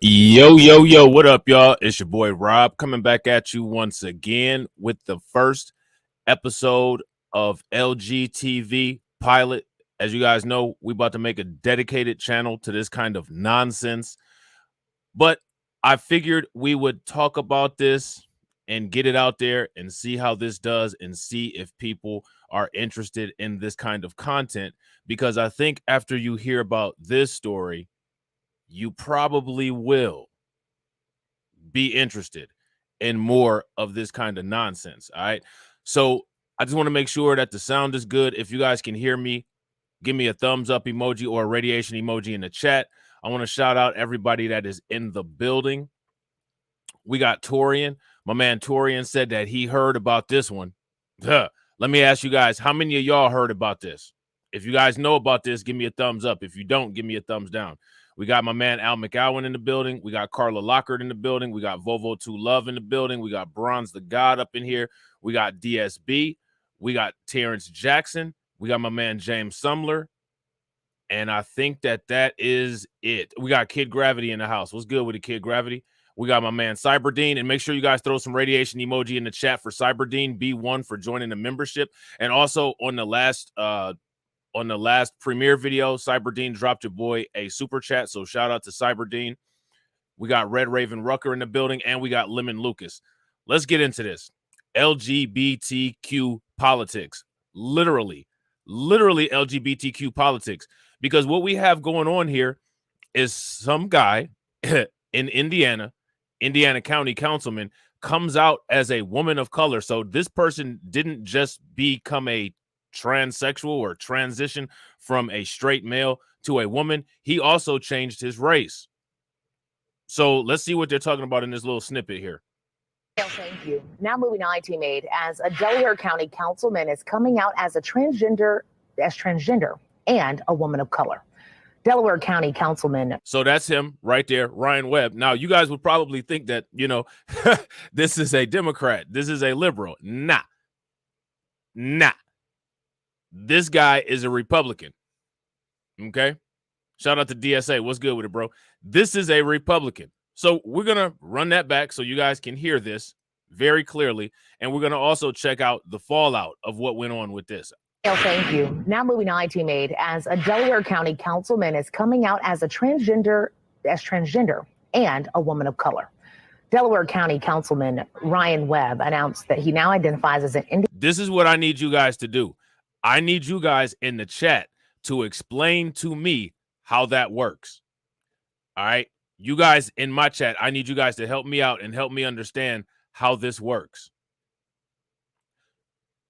Yo, what up, y'all? It's your boy Rob coming back at you once again with the first episode of LGTV Pilot. As you guys know, we about to make a dedicated channel to this kind of nonsense. But I figured we would talk about this and get it out there and see how this does and see if people are interested in this kind of content. Because I think after you hear about this story, you probably will be interested in more of this kind of nonsense. All right. So I just want to make sure that the sound is good. If you guys can hear me, give me a thumbs up emoji or a radiation emoji in the chat. I want to shout out everybody that is in the building. We got Torian. My man Torian said that he heard about this one. Let me ask you guys, how many of y'all heard about this? If you guys know about this, give me a thumbs up. If you don't, give me a thumbs down. We got my man Al McAllen in the building. We got Carla Lockhart in the building. We got Vovo 2 Love in the building. We got Bronze the God up in here. We got DSB. We got Terrence Jackson. We got my man James Sumler. And I think that is it. We got Kid Gravity in the house. What's good with the Kid Gravity? We got my man Cyberdean. And make sure you guys throw some radiation emoji in the chat for Cyberdean B1 for joining the membership. And also on the last premiere video, Cyberdean dropped your boy a super chat. So shout out to Cyberdean. We got Red Raven Rucker in the building, and we got Lemon Lucas. Let's get into this. LGBTQ politics. Literally LGBTQ politics. Because what we have going on here is some guy in Indiana County councilman comes out as a woman of color. So this person didn't just become a transsexual or transition from a straight male to a woman. He also changed his race. So let's see what they're talking about in this little snippet here. Thank you. Now moving on, team aid, as a Delaware County councilman is coming out as a transgender and a woman of color. Delaware County councilman. So that's him right there, Ryan Webb. Now, you guys would probably think that, this is a Democrat. This is a liberal. Nah. This guy is a Republican. Okay? Shout out to DSA. What's good with it, bro? This is a Republican. So we're going to run that back so you guys can hear this very clearly. And we're going to also check out the fallout of what went on with this. Thank you. Now moving on, team aid, as a Delaware County councilman is coming out as a transgender and a woman of color. Delaware County councilman Ryan Webb announced that he now identifies as an Indian. This is what I need you guys to do. I need you guys in the chat to explain to me how that works. All right. You guys in my chat, I need you guys to help me out and help me understand how this works.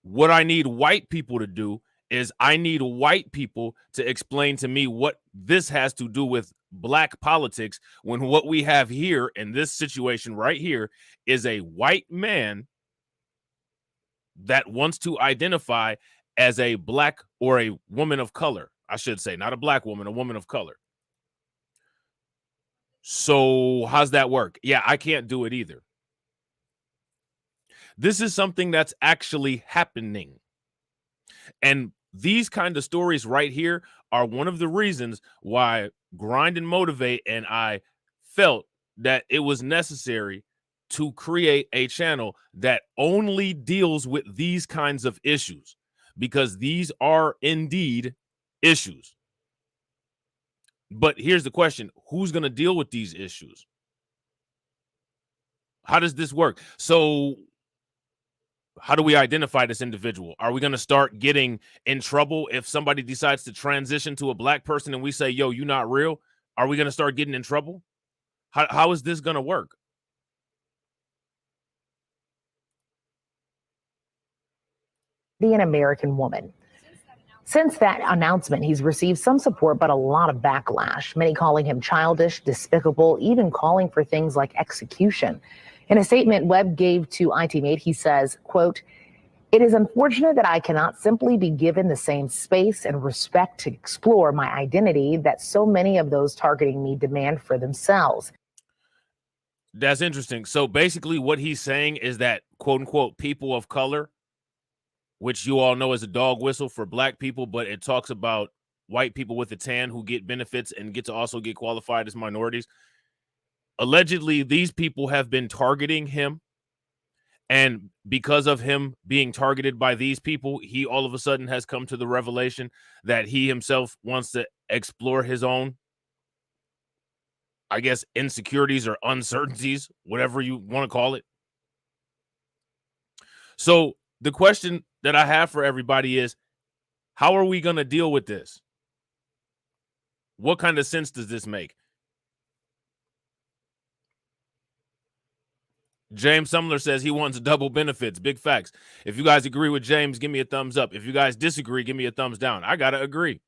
What I need white people to do is I need white people to explain to me what this has to do with black politics, when what we have here in this situation right here is a white man that wants to identify as a black or a woman of color. I should say, not a black woman, a woman of color. So how's that work? Yeah, I can't do it either. This is something that's actually happening. And these kind of stories right here are one of the reasons why Grind and Motivate and I felt that it was necessary to create a channel that only deals with these kinds of issues, because these are indeed issues. But here's the question: who's going to deal with these issues? How does this work? So how do we identify this individual? Are we going to start getting in trouble if somebody decides to transition to a black person and we say, yo, you're not real? Are we going to start getting in trouble? How is this going to work? An American woman. Since that announcement, he's received some support, but a lot of backlash, many calling him childish, despicable, even calling for things like execution. In a statement Webb gave to ITMate, he says, quote, "It is unfortunate that I cannot simply be given the same space and respect to explore my identity that so many of those targeting me demand for themselves." That's interesting. So basically what he's saying is that, quote unquote, people of color, which you all know is a dog whistle for black people, but it talks about white people with a tan who get benefits and get to also get qualified as minorities. Allegedly, these people have been targeting him. And because of him being targeted by these people, he all of a sudden has come to the revelation that he himself wants to explore his own, I guess, insecurities or uncertainties, whatever you want to call it. So the question that I have for everybody is, how are we going to deal with this? What kind of sense does this make? James Sumler says he wants double benefits. Big facts. If you guys agree with James, give me a thumbs up. If you guys disagree, give me a thumbs down. I got to agree.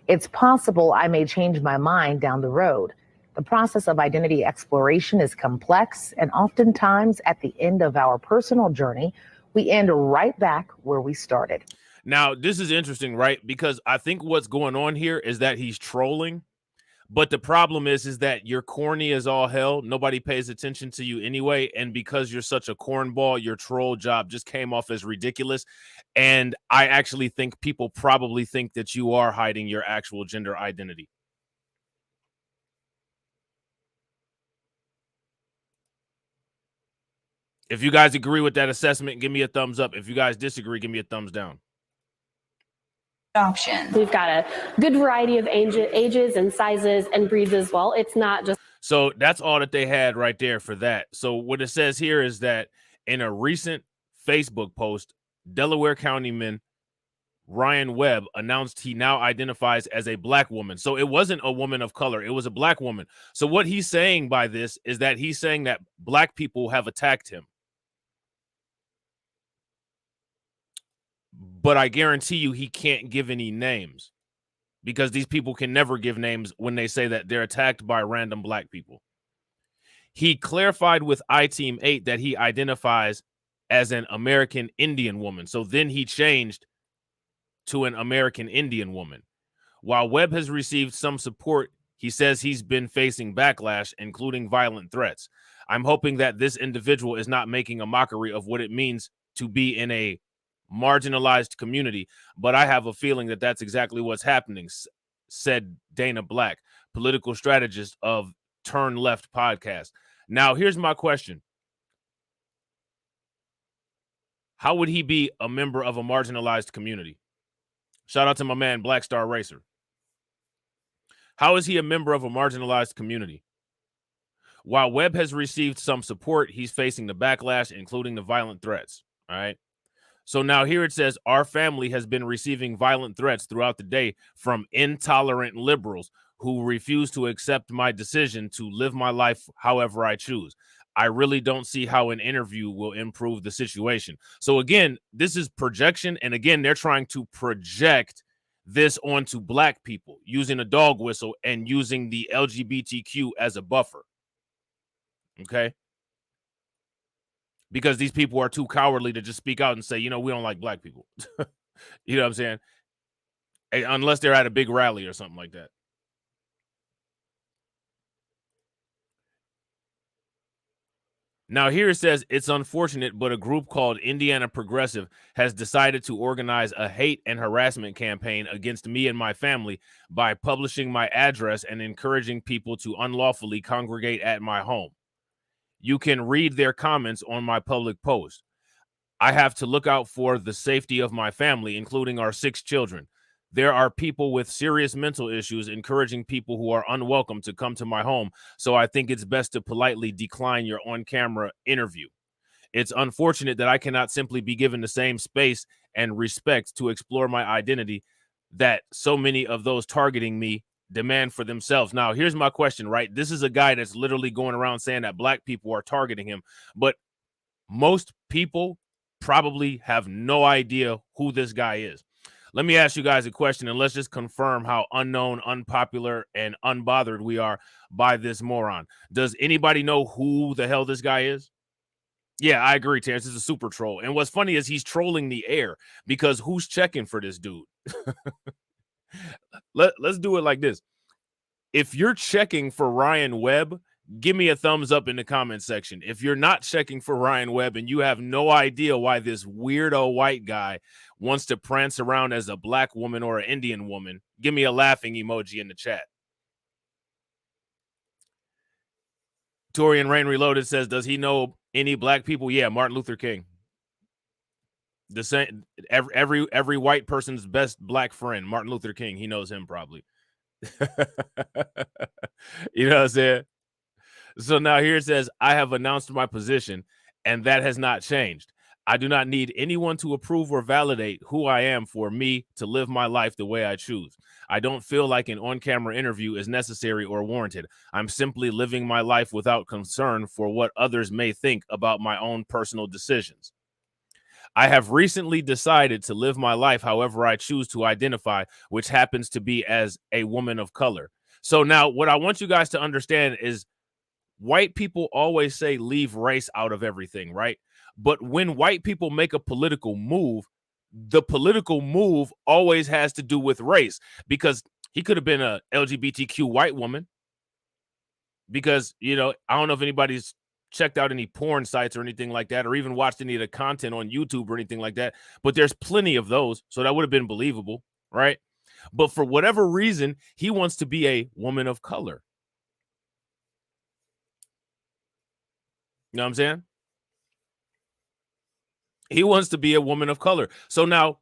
It's possible I may change my mind down the road. The process of identity exploration is complex, and oftentimes at the end of our personal journey, we end right back where we started. Now, this is interesting, right? Because I think what's going on here is that he's trolling. But the problem is that you're corny as all hell. Nobody pays attention to you anyway. And because you're such a cornball, your troll job just came off as ridiculous. And I actually think people probably think that you are hiding your actual gender identity. If you guys agree with that assessment, give me a thumbs up. If you guys disagree, give me a thumbs down. Option. We've got a good variety of ages and sizes and breeds as well. It's not just. So that's all that they had right there for that. So what it says here is that in a recent Facebook post, Delaware Countyman Ryan Webb announced he now identifies as a black woman. So it wasn't a woman of color. It was a black woman. So what he's saying by this is that he's saying that black people have attacked him. But I guarantee you he can't give any names, because these people can never give names when they say that they're attacked by random black people. He clarified with iTeam 8 that he identifies as an American Indian woman. So then he changed to an American Indian woman. While Webb has received some support, he says he's been facing backlash, including violent threats. I'm hoping that this individual is not making a mockery of what it means to be in a marginalized community, but I have a feeling that that's exactly what's happening, said Dana Black, political strategist of Turn Left podcast. Now, here's my question. How would he be a member of a marginalized community? Shout out to my man, Black Star Racer. How is he a member of a marginalized community? While Webb has received some support, he's facing the backlash, including the violent threats. All right. So now here it says, our family has been receiving violent threats throughout the day from intolerant liberals who refuse to accept my decision to live my life however I choose. I really don't see how an interview will improve the situation. So again, this is projection. And again, they're trying to project this onto black people using a dog whistle and using the LGBTQ as a buffer. Okay. Because these people are too cowardly to just speak out and say, you know, we don't like black people. You know what I'm saying? Unless they're at a big rally or something like that. Now, here it says, it's unfortunate, but a group called Indiana Progressive has decided to organize a hate and harassment campaign against me and my family by publishing my address and encouraging people to unlawfully congregate at my home. You can read their comments on my public post. I have to look out for the safety of my family, including our 6 children. There are people with serious mental issues encouraging people who are unwelcome to come to my home, so I think it's best to politely decline your on-camera interview. It's unfortunate that I cannot simply be given the same space and respect to explore my identity that so many of those targeting me demand for themselves. Now, here's my question, right? This is a guy that's literally going around saying that black people are targeting him, but most people probably have no idea who this guy is. Let me ask you guys a question, and let's just confirm how unknown, unpopular, and unbothered we are by this moron. Does anybody know who the hell this guy is? Yeah, I agree, Terrence. This is a super troll. And what's funny is he's trolling the air, because who's checking for this dude? Let's do it like this. If you're checking for Ryan Webb, give me a thumbs up in the comment section. If you're not checking for Ryan Webb and you have no idea why this weirdo white guy wants to prance around as a black woman or an Indian woman, give me a laughing emoji in the chat. Torian Rain Reloaded says, does he know any black people? Yeah, Martin Luther King. The same, every white person's best black friend, Martin Luther King. He knows him probably. You know what I'm saying? So now here it says, I have announced my position, and that has not changed. I do not need anyone to approve or validate who I am for me to live my life the way I choose. I don't feel like an on-camera interview is necessary or warranted. I'm simply living my life without concern for what others may think about my own personal decisions. I have recently decided to live my life however I choose to identify, which happens to be as a woman of color. So now what I want you guys to understand is white people always say leave race out of everything, right? But when white people make a political move, the political move always has to do with race, because he could have been a LGBTQ white woman, because, you know, I don't know if anybody's checked out any porn sites or anything like that, or even watched any of the content on YouTube or anything like that, but there's plenty of those, so that would have been believable, right? But for whatever reason, he wants to be a woman of color. You know what I'm saying? He wants to be a woman of color. So now,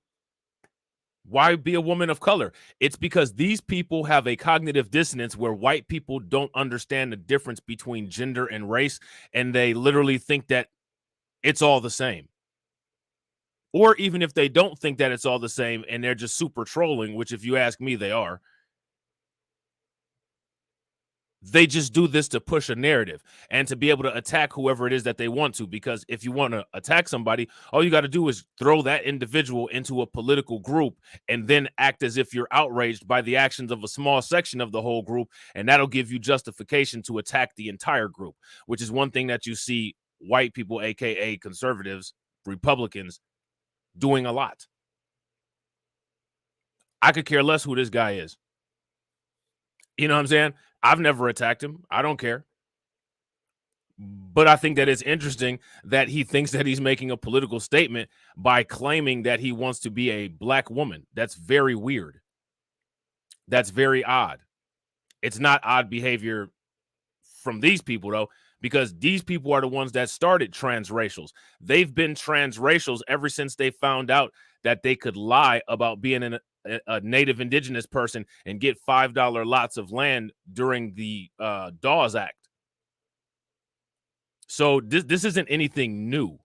why be a woman of color? It's because these people have a cognitive dissonance where white people don't understand the difference between gender and race, and they literally think that it's all the same. Or even if they don't think that it's all the same and they're just super trolling, which if you ask me, they are. They just do this to push a narrative and to be able to attack whoever it is that they want to. Because if you want to attack somebody, all you got to do is throw that individual into a political group and then act as if you're outraged by the actions of a small section of the whole group. And that'll give you justification to attack the entire group, which is one thing that you see white people, aka conservatives, Republicans, doing a lot. I could care less who this guy is. You know what I'm saying? I've never attacked him. I don't care. But I think that it's interesting that he thinks that he's making a political statement by claiming that he wants to be a black woman. That's very weird. That's very odd. It's not odd behavior from these people, though, because these people are the ones that started transracials. They've been transracials ever since they found out that they could lie about being a native indigenous person and get $5 lots of land during the Dawes Act. So this isn't anything new.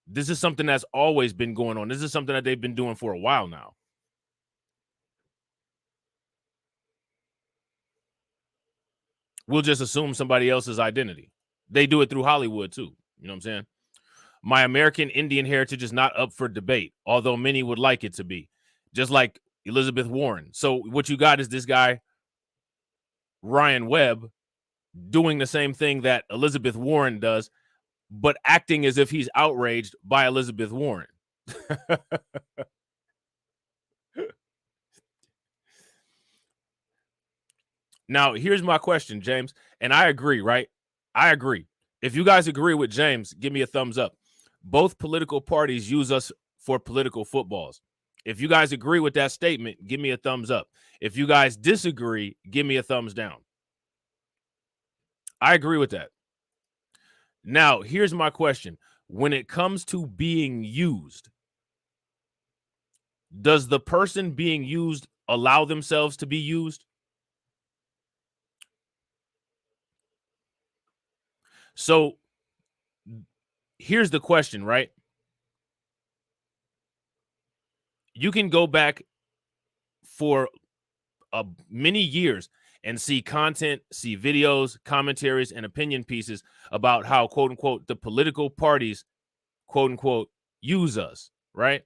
This is something that's always been going on. This is something that they've been doing for a while now. We'll just assume somebody else's identity. They do it through Hollywood too. You know what I'm saying? My American Indian heritage is not up for debate, although many would like it to be, just like Elizabeth Warren. So what you got is this guy, Ryan Webb, doing the same thing that Elizabeth Warren does, but acting as if he's outraged by Elizabeth Warren. Now, here's my question, James, and I agree, right? I agree. If you guys agree with James, give me a thumbs up. Both political parties use us for political footballs. If you guys agree with that statement, give me a thumbs up. If you guys disagree, give me a thumbs down. I agree with that. Now, here's my question. When it comes to being used, does the person being used allow themselves to be used? So here's the question, right? You can go back for many years and see content, see videos, commentaries, and opinion pieces about how, quote unquote, the political parties, quote unquote, use us, right?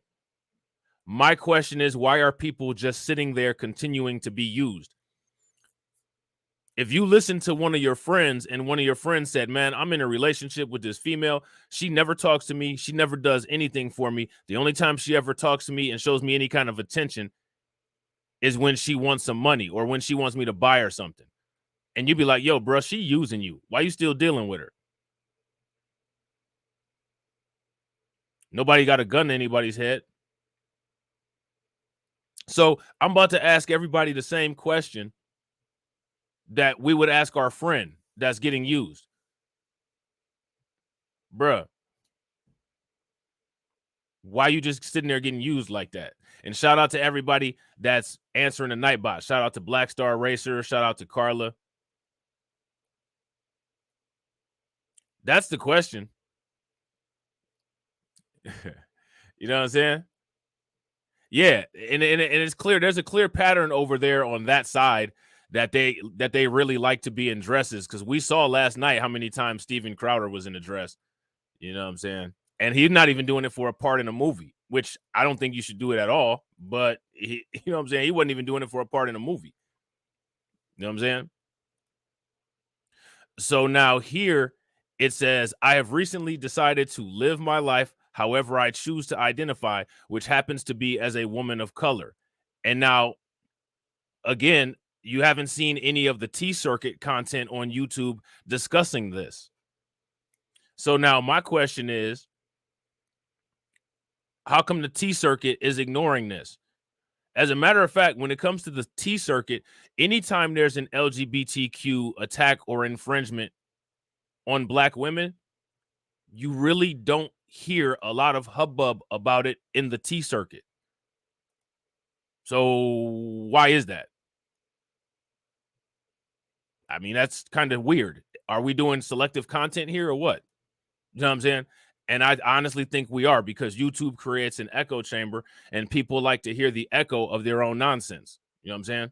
My question is, why are people just sitting there continuing to be used? If you listen to one of your friends and one of your friends said, man, I'm in a relationship with this female. She never talks to me. She never does anything for me. The only time she ever talks to me and shows me any kind of attention is when she wants some money or when she wants me to buy her something. And you'd be like, yo, bro, she using you. Why you still dealing with her? Nobody got a gun to anybody's head. So I'm about to ask everybody the same question that we would ask our friend that's getting used. Bruh, why you just sitting there getting used like that? And shout out to everybody that's answering the Nightbot. Shout out to Black Star Racer. Shout out to Carla. That's the question. You know what I'm saying? Yeah, and it's clear. There's a clear pattern over there on that side that they really like to be in dresses, because we saw last night how many times Steven Crowder was in a dress. You know what I'm saying? And he's not even doing it for a part in a movie, which I don't think you should do it at all. But he, you know what I'm saying? He wasn't even doing it for a part in a movie. You know what I'm saying? So now here it says, I have recently decided to live my life however I choose to identify, which happens to be as a woman of color. And now, again, you haven't seen any of the T-Circuit content on YouTube discussing this. So now my question is, how come the T-Circuit is ignoring this? As a matter of fact, when it comes to the T-Circuit, anytime there's an LGBTQ attack or infringement on Black women, you really don't hear a lot of hubbub about it in the T-Circuit. So why is that? I mean, that's kind of weird. Are we doing selective content here or what? You know what I'm saying? And I honestly think we are, because YouTube creates an echo chamber and people like to hear the echo of their own nonsense. You know what I'm saying?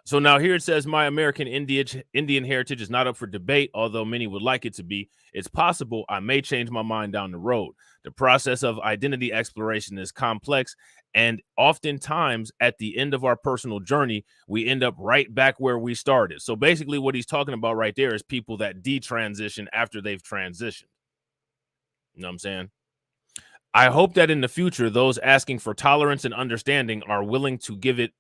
So now here it says, my American Indian heritage is not up for debate, although many would like it to be. It's possible I may change my mind down the road. The process of identity exploration is complex, and oftentimes at the end of our personal journey, we end up right back where we started. So basically what he's talking about right there is people that detransition after they've transitioned. You know what I'm saying? I hope that in the future, those asking for tolerance and understanding are willing to give it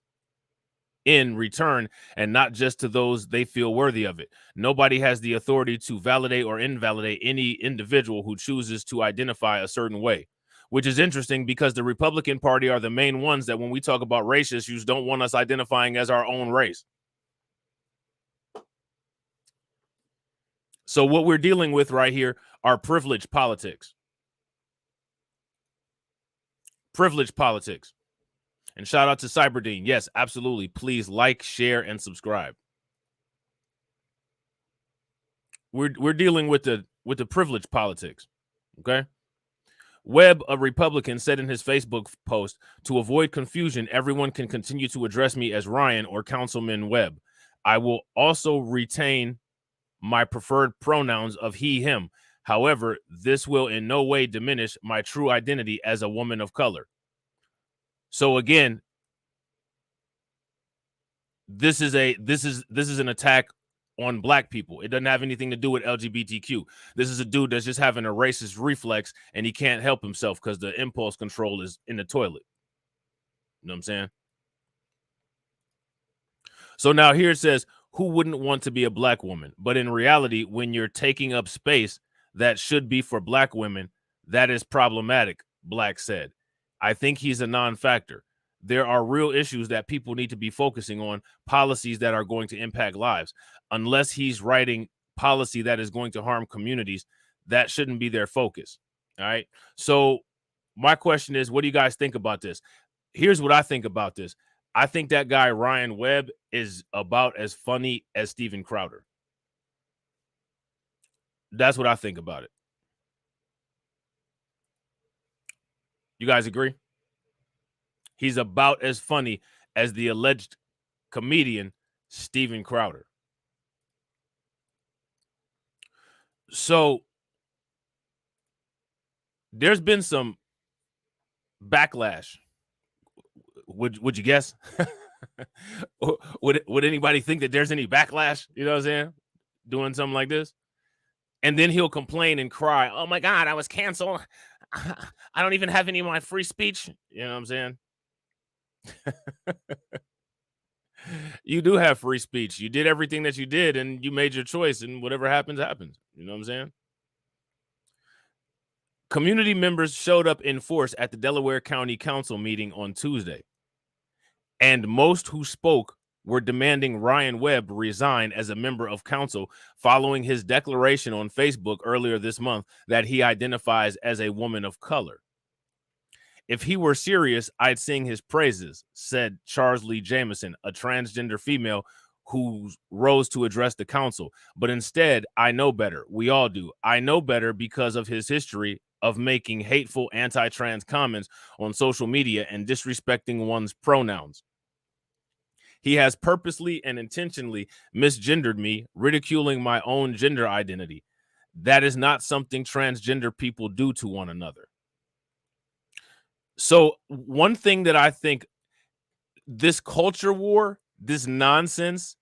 in return, and not just to those they feel worthy of it. Nobody has the authority to validate or invalidate any individual who chooses to identify a certain way, which is interesting because the Republican Party are the main ones that when we talk about race issues don't want us identifying as our own race. So what we're dealing with right here are privilege politics. Privilege politics. And shout out to Cyberdean. Yes, absolutely. Please like, share, and subscribe. We're dealing with the privilege politics. Okay. Webb, a Republican, said in his Facebook post, to avoid confusion, everyone can continue to address me as Ryan or Councilman Webb. I will also retain my preferred pronouns of he, him. However, this will in no way diminish my true identity as a woman of color. So again, this is an attack on Black people. It doesn't have anything to do with LGBTQ. This is a dude that's just having a racist reflex and he can't help himself because the impulse control is in the toilet. You know what I'm saying? So now here it says, who wouldn't want to be a black woman? But in reality, when you're taking up space that should be for black women, that is problematic, Black said. I think he's a non-factor. There are real issues that people need to be focusing on, policies that are going to impact lives. Unless he's writing policy that is going to harm communities, that shouldn't be their focus. All right. So my question is, what do you guys think about this? Here's what I think about this. I think that guy, Ryan Webb, is about as funny as Steven Crowder. That's what I think about it. You guys agree? He's about as funny as the alleged comedian Steven Crowder. So there's been some backlash. Would you guess? would anybody think that there's any backlash? You know what I'm saying? Doing something like this? And then he'll complain and cry, oh my God, I was canceled. I don't even have any of my free speech. You know what I'm saying? You do have free speech. You did everything that you did and you made your choice, and whatever happens, happens. You know what I'm saying? Community members showed up in force at the Delaware County Council meeting on Tuesday, and most who spoke were demanding Ryan Webb resign as a member of council following his declaration on Facebook earlier this month that he identifies as a woman of color. If he were serious, I'd sing his praises, said Charles Lee Jameson, a transgender female who rose to address the council. But instead, I know better. We all do. I know better because of his history of making hateful anti-trans comments on social media and disrespecting one's pronouns. He has purposely and intentionally misgendered me, ridiculing my own gender identity. That is not something transgender people do to one another. So one thing that I think this culture war, this nonsense,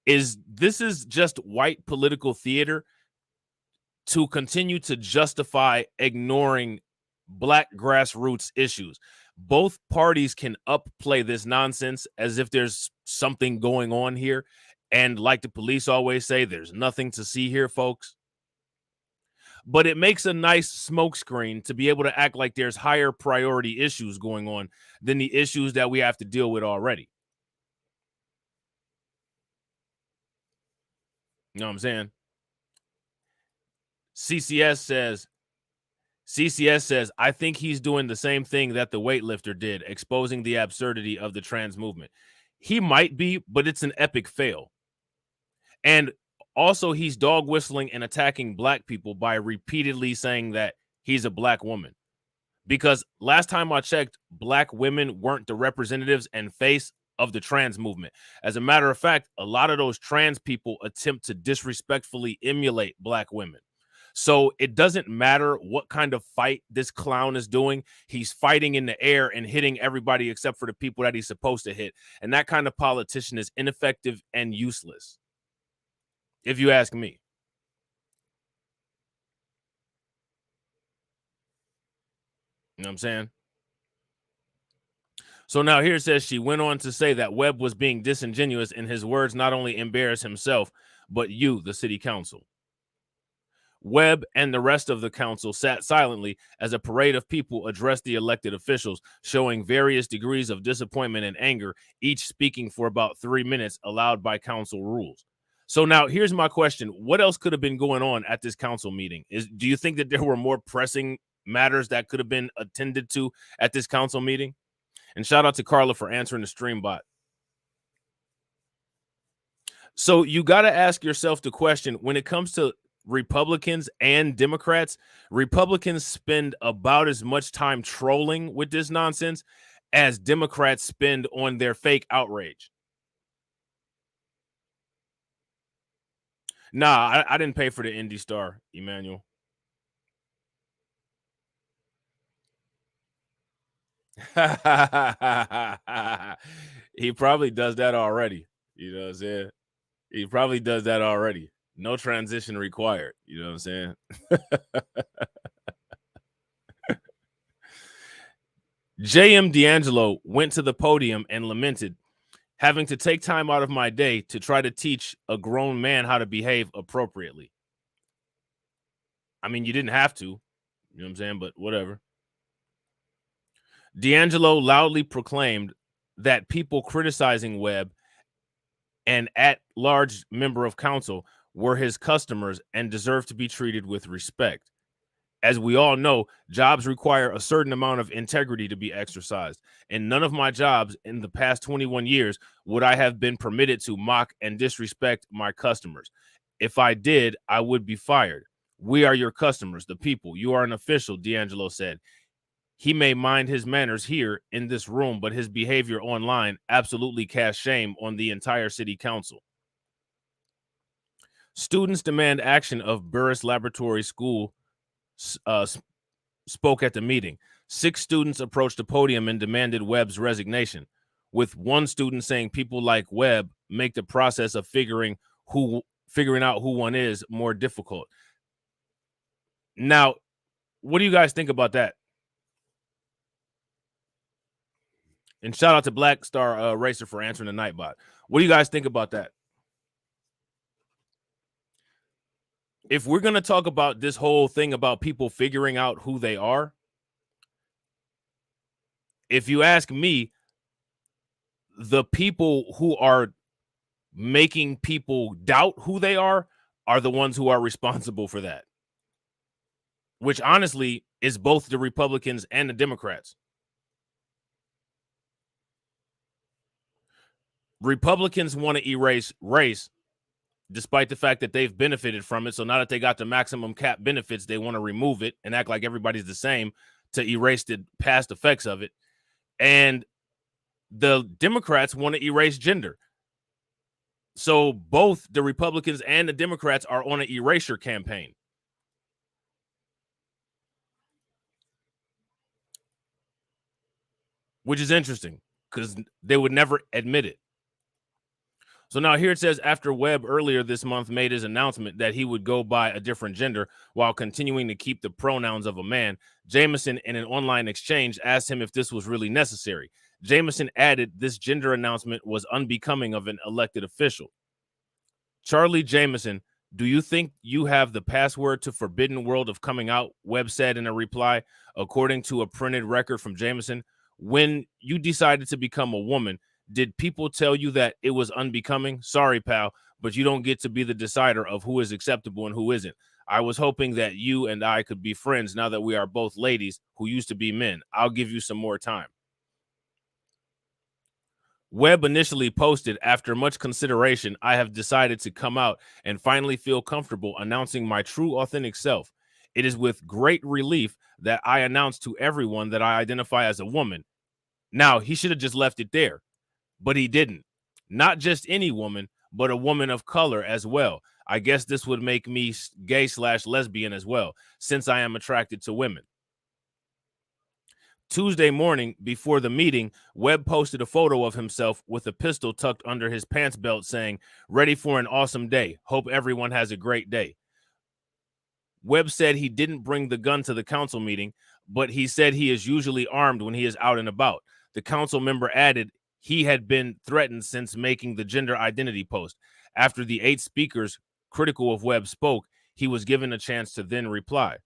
is this is just white political theater to continue to justify ignoring black grassroots issues. Both parties can upplay this nonsense as if there's something going on here. And like the police always say, there's nothing to see here, folks. But it makes a nice smokescreen to be able to act like there's higher priority issues going on than the issues that we have to deal with already. You know what I'm saying? CCS says, I think he's doing the same thing that the weightlifter did, exposing the absurdity of the trans movement. He might be, but it's an epic fail. And also, he's dog whistling and attacking black people by repeatedly saying that he's a black woman. Because last time I checked, black women weren't the representatives and face of the trans movement. As a matter of fact, a lot of those trans people attempt to disrespectfully emulate black women. So it doesn't matter what kind of fight this clown is doing. He's fighting in the air and hitting everybody except for the people that he's supposed to hit. And that kind of politician is ineffective and useless, if you ask me. You know what I'm saying? So now here it says she went on to say that Webb was being disingenuous, and his words not only embarrass himself, but you, the city council. Webb and the rest of the council sat silently as a parade of people addressed the elected officials, showing various degrees of disappointment and anger, each speaking for about 3 minutes, allowed by council rules. So now here's my question. What else could have been going on at this council meeting? Do you think that there were more pressing matters that could have been attended to at this council meeting? And shout out to Carla for answering the stream bot. So you got to ask yourself the question, when it comes to Republicans and Democrats, Republicans spend about as much time trolling with this nonsense as Democrats spend on their fake outrage. Nah, I didn't pay for the Indy Star, Emmanuel. He probably does that already. You know what I'm saying? He probably does that already. No transition required. You know what I'm saying? J.M. D'Angelo went to the podium and lamented, having to take time out of my day to try to teach a grown man how to behave appropriately. I mean, you didn't have to, you know what I'm saying? But whatever. D'Angelo loudly proclaimed that people criticizing Webb and at-large member of council were his customers and deserve to be treated with respect. As we all know, jobs require a certain amount of integrity to be exercised. In none of my jobs in the past 21 years would I have been permitted to mock and disrespect my customers. If I did, I would be fired. We are your customers, the people. You are an official, D'Angelo said. He may mind his manners here in this room, but his behavior online absolutely casts shame on the entire city council. Students demand action of Burris Laboratory School spoke at the meeting. 6 students approached the podium and demanded Webb's resignation, with one student saying people like Webb make the process of figuring out who one is more difficult. Now, what do you guys think about that? And shout out to Black Star Racer for answering the Nightbot. What do you guys think about that? If we're going to talk about this whole thing about people figuring out who they are, if you ask me, the people who are making people doubt who they are the ones who are responsible for that, which honestly is both the Republicans and the Democrats. Republicans want to erase race despite the fact that they've benefited from it. So now that they got the maximum cap benefits, they want to remove it and act like everybody's the same to erase the past effects of it. And the Democrats want to erase gender. So both the Republicans and the Democrats are on an erasure campaign. Which is interesting because they would never admit it. So now here it says, after Webb earlier this month made his announcement that he would go by a different gender while continuing to keep the pronouns of a man, Jameson, in an online exchange, asked him if this was really necessary. Jameson added this gender announcement was unbecoming of an elected official. Charlie Jameson, do you think you have the password to Forbidden World of Coming Out? Webb said in a reply, according to a printed record from Jameson. When you decided to become a woman, did people tell you that it was unbecoming? Sorry, pal, but you don't get to be the decider of who is acceptable and who isn't. I was hoping that you and I could be friends now that we are both ladies who used to be men. I'll give you some more time. Webb initially posted, after much consideration, I have decided to come out and finally feel comfortable announcing my true authentic self. It is with great relief that I announce to everyone that I identify as a woman. Now, he should have just left it there, but he didn't. Not just any woman, but a woman of color as well. I guess this would make me gay/lesbian as well, since I am attracted to women. Tuesday morning, before the meeting, Webb posted a photo of himself with a pistol tucked under his pants belt saying, "Ready for an awesome day. Hope everyone has a great day." Webb said he didn't bring the gun to the council meeting, but he said he is usually armed when he is out and about. The council member added he had been threatened since making the gender identity post. After the 8 speakers critical of Webb spoke, he was given a chance to then reply.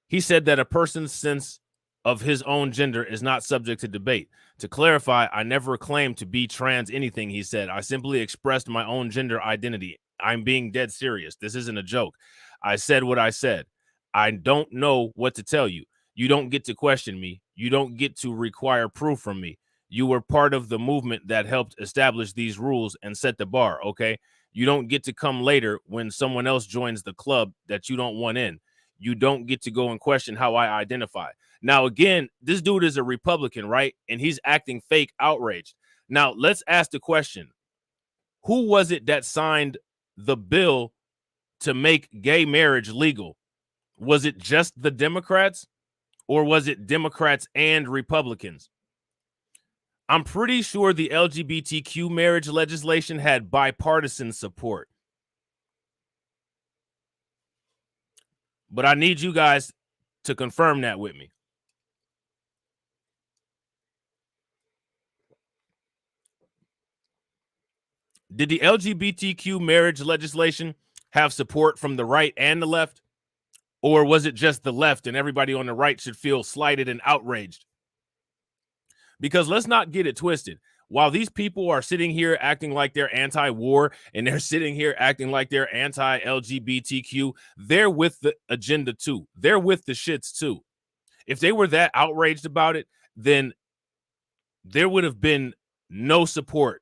He said that a person's sense of his own gender is not subject to debate. To clarify, I never claimed to be trans anything, he said. I simply expressed my own gender identity. I'm being dead serious. This isn't a joke. I said what I said. I don't know what to tell you. You don't get to question me. You don't get to require proof from me. You were part of the movement that helped establish these rules and set the bar, okay? You don't get to come later when someone else joins the club that you don't want in. You don't get to go and question how I identify. Now, again, this dude is a Republican, right? And he's acting fake outraged. Now, let's ask the question. Who was it that signed the bill to make gay marriage legal? Was it just the Democrats, or was it Democrats and Republicans? I'm pretty sure the LGBTQ marriage legislation had bipartisan support. But I need you guys to confirm that with me. Did the LGBTQ marriage legislation have support from the right and the left? Or was it just the left and everybody on the right should feel slighted and outraged? Because let's not get it twisted. While these people are sitting here acting like they're anti-war and they're sitting here acting like they're anti-LGBTQ, they're with the agenda too. They're with the shits too. If they were that outraged about it, then there would have been no support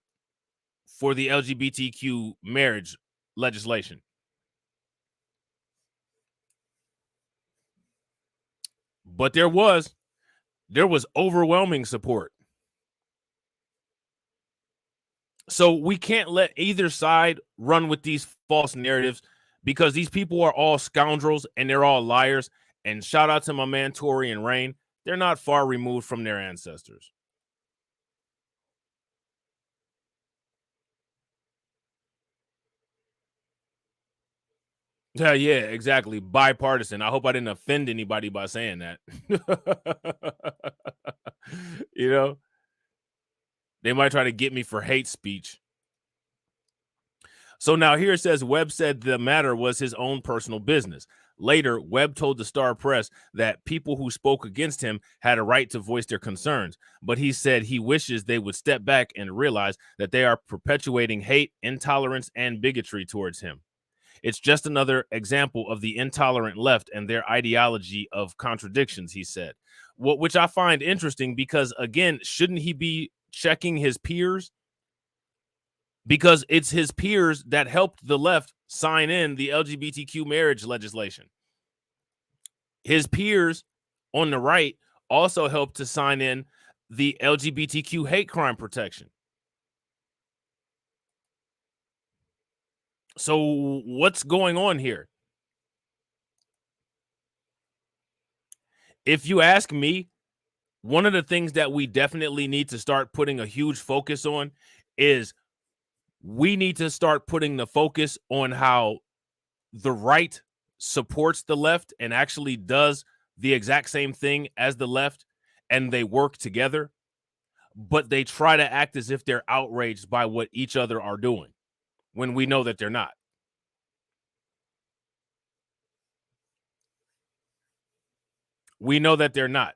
for the LGBTQ marriage legislation. But there was overwhelming support. So we can't let either side run with these false narratives, because these people are all scoundrels and they're all liars. And shout out to my man Tory and Rain. They're not far removed from their ancestors. Yeah, exactly. Bipartisan. I hope I didn't offend anybody by saying that. You know, they might try to get me for hate speech. So now here it says Webb said the matter was his own personal business. Later, Webb told the Star Press that people who spoke against him had a right to voice their concerns, but he said he wishes they would step back and realize that they are perpetuating hate, intolerance, and bigotry towards him. It's just another example of the intolerant left and their ideology of contradictions, he said. Which I find interesting because, again, shouldn't he be checking his peers? Because it's his peers that helped the left sign in the LGBTQ marriage legislation. His peers on the right also helped to sign in the LGBTQ hate crime protection. So what's going on here? If you ask me, one of the things that we definitely need to start putting a huge focus on is we need to start putting the focus on how the right supports the left and actually does the exact same thing as the left, and they work together, but they try to act as if they're outraged by what each other are doing when we know that they're not. We know that they're not.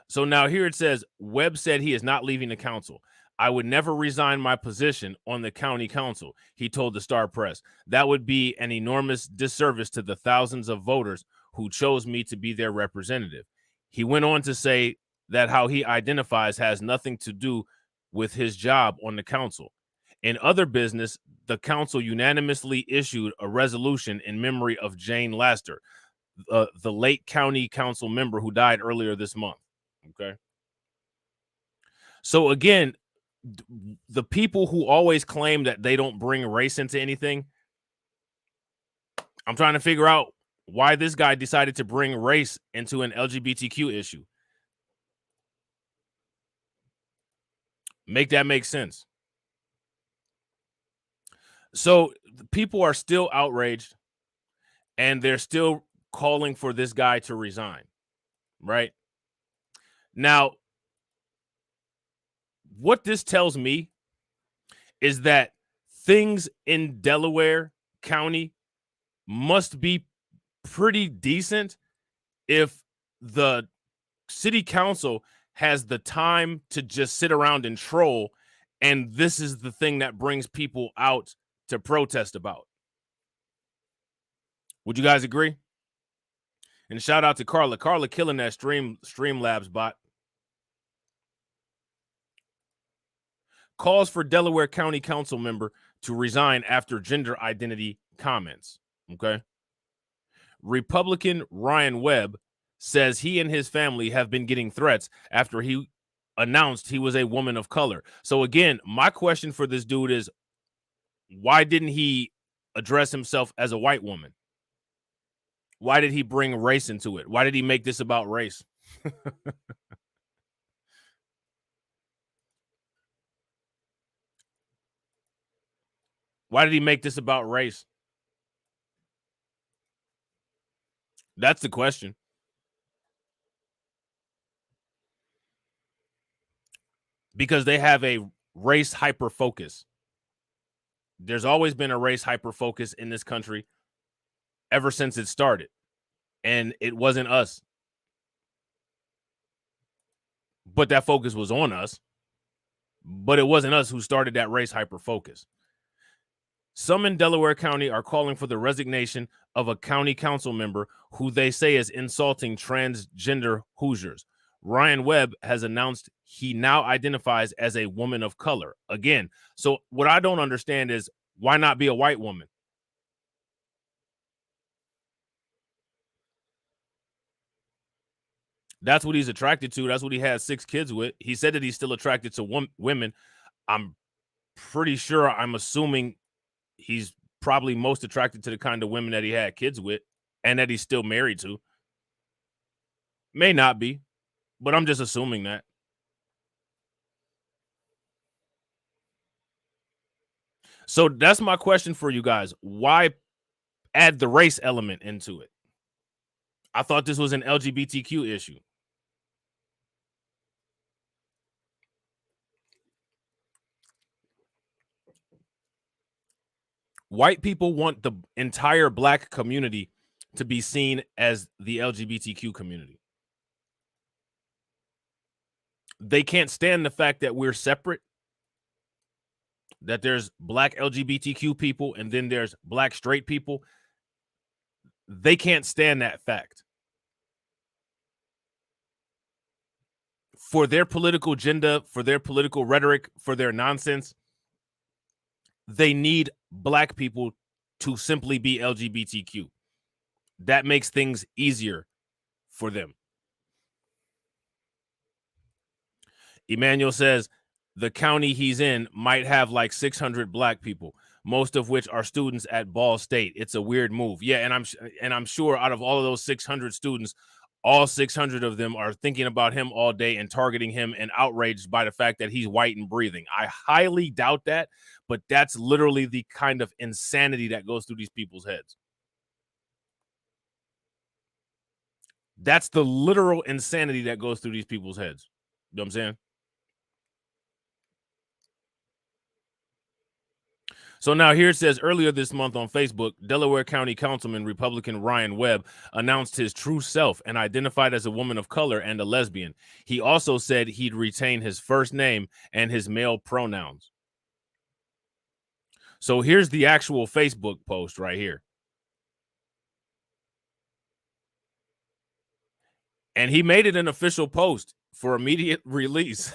So now here it says, Webb said he is not leaving the council. I would never resign my position on the county council, he told the Star Press. That would be an enormous disservice to the thousands of voters who chose me to be their representative. He went on to say that how he identifies has nothing to do with his job on the council. In other business, the council unanimously issued a resolution in memory of Jane Laster, the late county council member who died earlier this month. Okay. So again, the people who always claim that they don't bring race into anything, I'm trying to figure out why this guy decided to bring race into an LGBTQ issue. Make that make sense. So people are still outraged and they're still calling for this guy to resign, right? Now, what this tells me is that things in Delaware County must be pretty decent if the city council has the time to just sit around and troll, and this is the thing that brings people out to protest about. Would you guys agree? And shout out to Carla. Carla killing that Streamlabs bot. Calls for Delaware County Council member to resign after gender identity comments. Okay. Republican Ryan Webb says he and his family have been getting threats after he announced he was a woman of color. So again, my question for this dude is, why didn't he address himself as a white woman? Why did he bring race into it? Why did he make this about race? Why did he make this about race? That's the question. Because they have a race hyper focus. There's always been a race hyper focus in this country ever since it started. And it wasn't us. But that focus was on us. But it wasn't us who started that race hyper focus. Some in Delaware County are calling for the resignation of a county council member who they say is insulting transgender Hoosiers. Ryan Webb has announced he now identifies as a woman of color. Again, so what I don't understand is why not be a white woman? That's what he's attracted to. That's what he has 6 kids with. He said that he's still attracted to women. I'm pretty sure, I'm assuming he's probably most attracted to the kind of women that he had kids with and that he's still married to. May not be, but I'm just assuming that. So that's my question for you guys. Why add the race element into it? I thought this was an LGBTQ issue. White people want the entire black community to be seen as the LGBTQ community. They can't stand the fact that we're separate, that there's black LGBTQ people and then there's black straight people. They can't stand that fact. For their political agenda, for their political rhetoric, for their nonsense, they need black people to simply be LGBTQ. That makes things easier for them. Emmanuel says the county he's in might have like 600 black people, most of which are students at Ball State. It's a weird move. Yeah, and I'm sure out of all of those 600 students, all 600 of them are thinking about him all day and targeting him and outraged by the fact that he's white and breathing. I highly doubt that, but that's literally the kind of insanity that goes through these people's heads. That's the literal insanity that goes through these people's heads. You know what I'm saying? So now here it says, earlier this month on Facebook, Delaware County Councilman Republican Ryan Webb announced his true self and identified as a woman of color and a lesbian. He also said he'd retain his first name and his male pronouns. So here's the actual Facebook post right here. And he made it an official post for immediate release.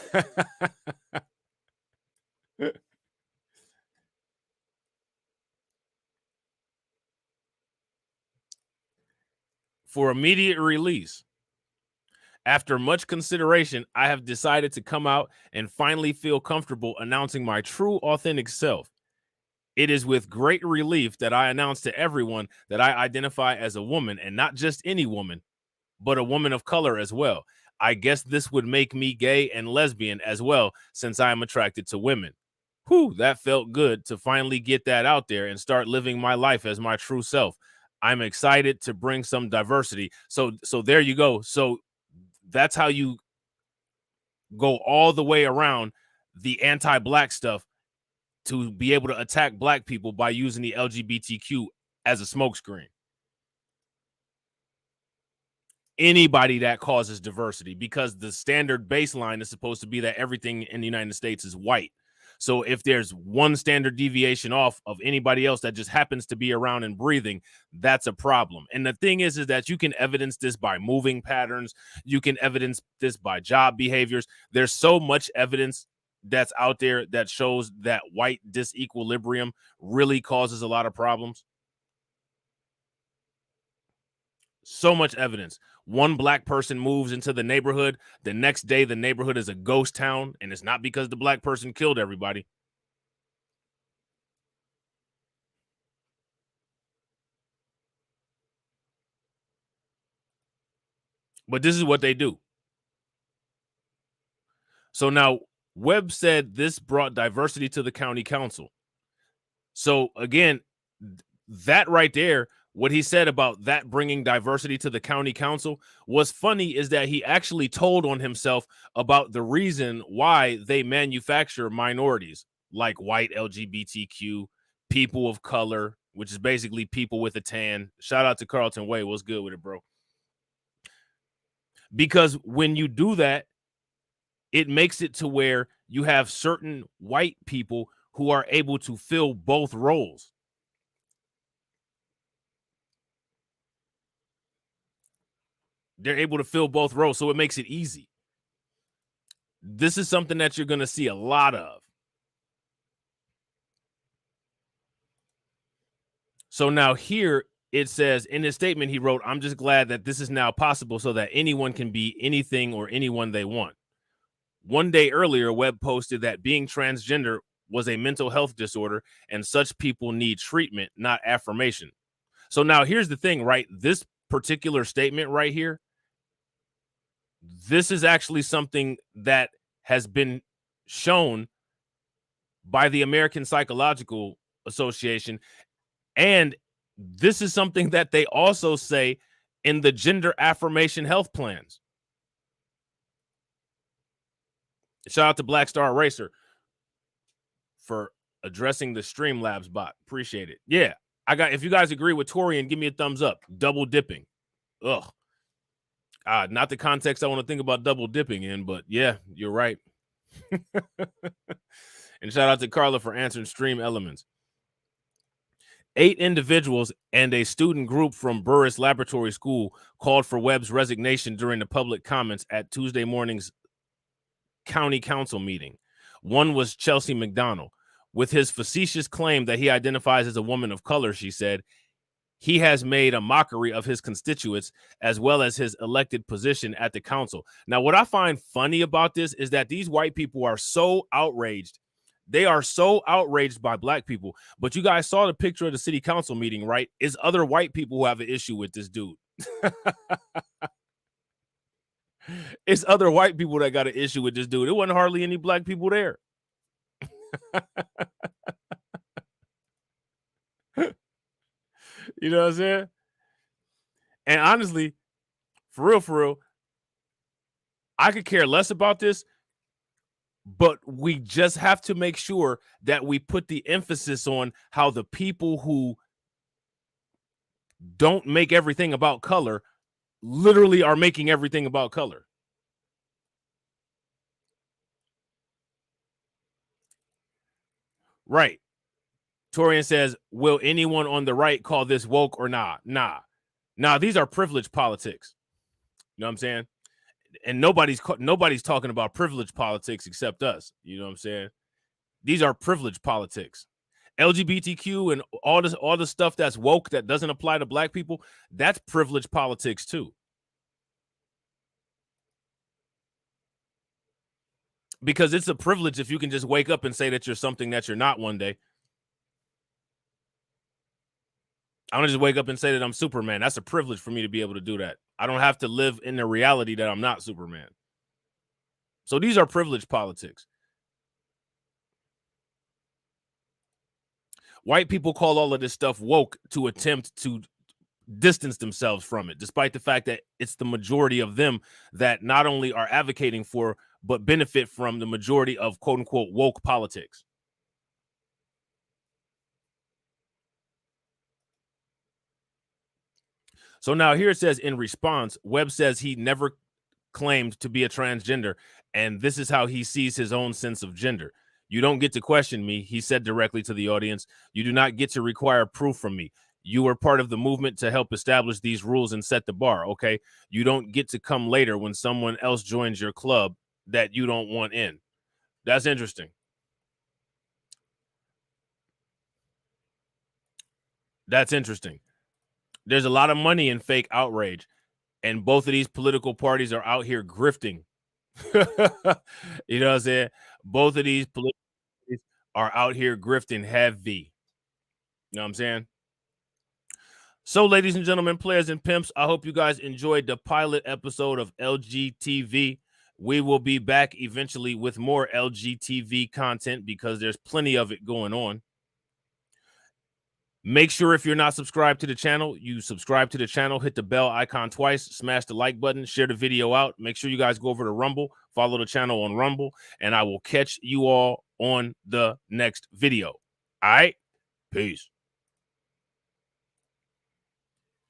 For immediate release. After much consideration, I have decided to come out and finally feel comfortable announcing my true, authentic self. It is with great relief that I announce to everyone that I identify as a woman, and not just any woman, but a woman of color as well. I guess this would make me gay and lesbian as well, since I am attracted to women. Whew, that felt good to finally get that out there and start living my life as my true self. I'm excited to bring some diversity. So there you go. So that's how you go all the way around the anti-black stuff to be able to attack black people by using the LGBTQ as a smokescreen. Anybody that causes diversity, because the standard baseline is supposed to be that everything in the United States is white. So if there's one standard deviation off of anybody else that just happens to be around and breathing, that's a problem. And the thing is that you can evidence this by moving patterns. You can evidence this by job behaviors. There's so much evidence that's out there that shows that white disequilibrium really causes a lot of problems. So much evidence. One black person moves into the neighborhood. The next day, the neighborhood is a ghost town, and it's not because the black person killed everybody. But this is what they do. So now Webb said this brought diversity to the county council. So again, that right there, what he said about that bringing diversity to the county council was funny, is that he actually told on himself about the reason why they manufacture minorities like white, LGBTQ, people of color, which is basically people with a tan. Shout out to Carlton Way. What's good with it, bro? Because when you do that, it makes it to where you have certain white people who are able to fill both roles. They're able to fill both roles, so it makes it easy. This is something that you're going to see a lot of. So now here it says, in his statement, he wrote, "I'm just glad that this is now possible so that anyone can be anything or anyone they want." One day earlier, Webb posted that being transgender was a mental health disorder and such people need treatment, not affirmation. So now here's the thing, right? This particular statement right here, this is actually something that has been shown by the American Psychological Association. And this is something that they also say in the gender affirmation health plans. Shout out to Black Star Racer for addressing the Streamlabs bot. Appreciate it. Yeah, if you guys agree with Torian, give me a thumbs up. Double dipping. Ugh. Not the context I want to think about double dipping in, but yeah, you're right. And shout out to Carla for answering Stream Elements. 8 individuals and a student group from Burris Laboratory School called for Webb's resignation during the public comments at Tuesday morning's county council meeting. One was Chelsea McDonald. With his facetious claim that he identifies as a woman of color, she said, he has made a mockery of his constituents as well as his elected position at the council. Now, what I find funny about this is that these white people are so outraged. They are so outraged by black people. But you guys saw the picture of the city council meeting, right? It's other white people who have an issue with this dude. It's other white people that got an issue with this dude. It wasn't hardly any black people there. You know what I'm saying? And honestly, for real, I could care less about this, but we just have to make sure that we put the emphasis on how the people who don't make everything about color literally are making everything about color. Right. Torian says, will anyone on the right call this woke or nah? Nah, these are privilege politics. You know what I'm saying? And nobody's talking about privilege politics except us. You know what I'm saying? These are privilege politics. LGBTQ and all the stuff that's woke that doesn't apply to black people, that's privilege politics too. Because it's a privilege if you can just wake up and say that you're something that you're not one day. I don't just wake up and say that I'm Superman. That's a privilege for me to be able to do that. I don't have to live in the reality that I'm not Superman. So these are privilege politics. White people call all of this stuff woke to attempt to distance themselves from it, despite the fact that it's the majority of them that not only are advocating for, but benefit from the majority of quote unquote woke politics. So now here it says, in response, Webb says he never claimed to be a transgender, and this is how he sees his own sense of gender. You don't get to question me, he said directly to the audience. You do not get to require proof from me. You were part of the movement to help establish these rules and set the bar, okay? You don't get to come later when someone else joins your club that you don't want in. That's interesting. That's interesting. There's a lot of money in fake outrage, and both of these political parties are out here grifting. You know what I'm saying? Both of these political parties are out here grifting heavy. You know what I'm saying? So, ladies and gentlemen, players and pimps, I hope you guys enjoyed the pilot episode of LGTV. We will be back eventually with more LGTV content because there's plenty of it going on. Make sure if you're not subscribed to the channel, you subscribe to the channel, hit the bell icon twice, smash the like button, share the video out. Make sure you guys go over to Rumble, follow the channel on Rumble, and I will catch you all on the next video. All right? Peace.